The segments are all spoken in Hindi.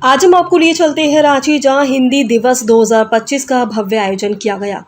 आज हम आपको लिए चलते हैं रांची, जहां हिंदी दिवस 2025 का भव्य आयोजन किया गया।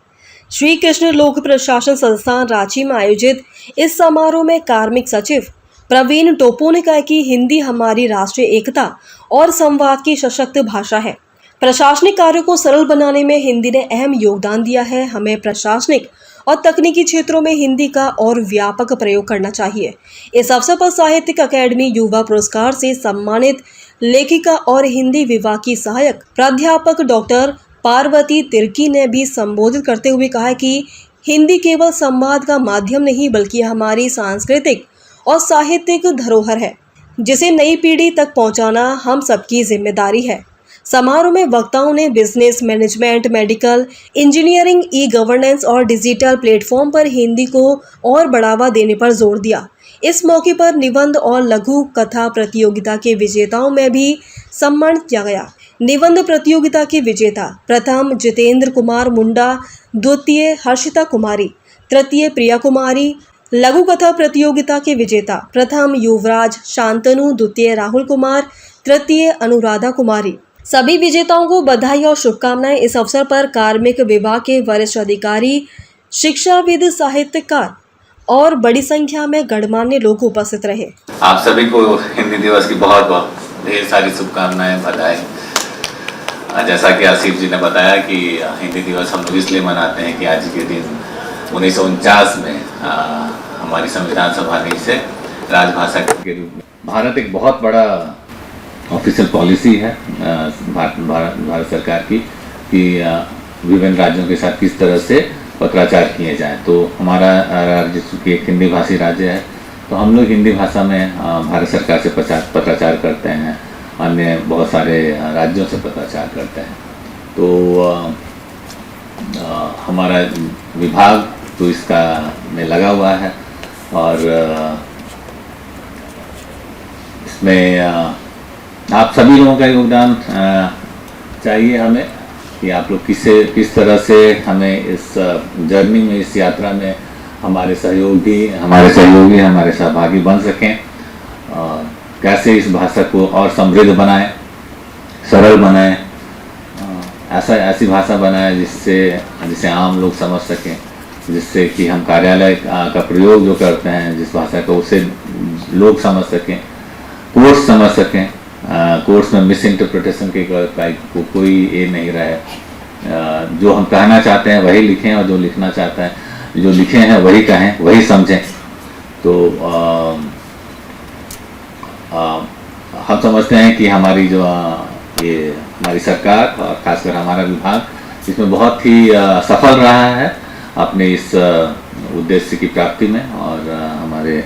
श्री कृष्ण लोक प्रशासन संस्थान रांची में आयोजित इस समारोह में कार्मिक सचिव प्रवीण टोपो ने कहा कि हिंदी हमारी राष्ट्रीय एकता और संवाद की सशक्त भाषा है। प्रशासनिक कार्यों को सरल बनाने में हिंदी ने अहम योगदान दिया है। हमें प्रशासनिक और तकनीकी क्षेत्रों में हिंदी का और व्यापक प्रयोग करना चाहिए। इस अवसर पर साहित्यिक अकेडमी युवा पुरस्कार से सम्मानित लेखिका और हिंदी विभाग की सहायक प्राध्यापक डॉक्टर पार्वती तिर्की ने भी संबोधित करते हुए कहा कि हिंदी केवल संवाद का माध्यम नहीं बल्कि हमारी सांस्कृतिक और साहित्यिक धरोहर है, जिसे नई पीढ़ी तक पहुंचाना हम सबकी जिम्मेदारी है। समारोह में वक्ताओं ने business management, medical engineering, e governance और डिजिटल प्लेटफॉर्म पर हिंदी को और बढ़ावा देने पर जोर दिया। इस मौके पर निबंध और लघु कथा प्रतियोगिता के विजेताओं में भी सम्मानित किया गया। निबंध प्रतियोगिता के विजेता प्रथम जितेंद्र कुमार मुंडा, द्वितीय हर्षिता कुमारी, तृतीय प्रिया कुमारी। लघु कथा प्रतियोगिता के विजेता प्रथम युवराज शांतनु, द्वितीय राहुल कुमार, तृतीय अनुराधा कुमारी। सभी विजेताओं को बधाई और शुभकामनाएं। इस अवसर पर कार्मिक विभाग के वरिष्ठ अधिकारी, शिक्षाविद, साहित्यकार और बड़ी संख्या में गणमान्य लोग उपस्थित रहे। आप सभी को हिंदी दिवस की बहुत बहुत ढेर सारी शुभकामनाएं, बधाई। जैसा कि आसिफ जी ने बताया कि हिंदी दिवस हम लोग इसलिए मनाते हैं कि आज के दिन 1949 में हमारी संविधान सभा ने इसे राजभाषा के रूप में। भारत एक बहुत बड़ा ऑफिशियल पॉलिसी है भारत सरकार की कि विभिन्न राज्यों के साथ किस तरह से पत्राचार किए जाए। तो हमारा राज्य चूँकि एक हिंदी भाषी राज्य है, तो हम लोग हिंदी भाषा में भारत सरकार से पत्राचार करते हैं, अन्य बहुत सारे राज्यों से पत्राचार करते हैं। तो हमारा विभाग तो इसका में लगा हुआ है और इसमें आप सभी लोगों का योगदान चाहिए हमें कि आप लोग किस तरह से हमें इस जर्नी में, इस यात्रा में हमारे सहयोगी हमारे सहभागी बन सकें। कैसे इस भाषा को और समृद्ध बनाएं, सरल बनाएं, ऐसी भाषा बनाएं जिसे आम लोग समझ सकें, जिससे कि हम कार्यालय का प्रयोग जो करते हैं जिस भाषा का, उसे लोग समझ सकें, कोर्स समझ सकें। कोर्स में मिस इंटरप्रिटेशन के कोई ये नहीं रहे। जो हम कहना चाहते हैं वही लिखें और जो लिखना चाहते हैं, जो लिखे हैं वही कहें, वही समझें। तो हम समझते हैं कि हमारी जो ये हमारी सरकार और खासकर हमारा विभाग इसमें बहुत ही सफल रहा है अपने इस उद्देश्य की प्राप्ति में। और हमारे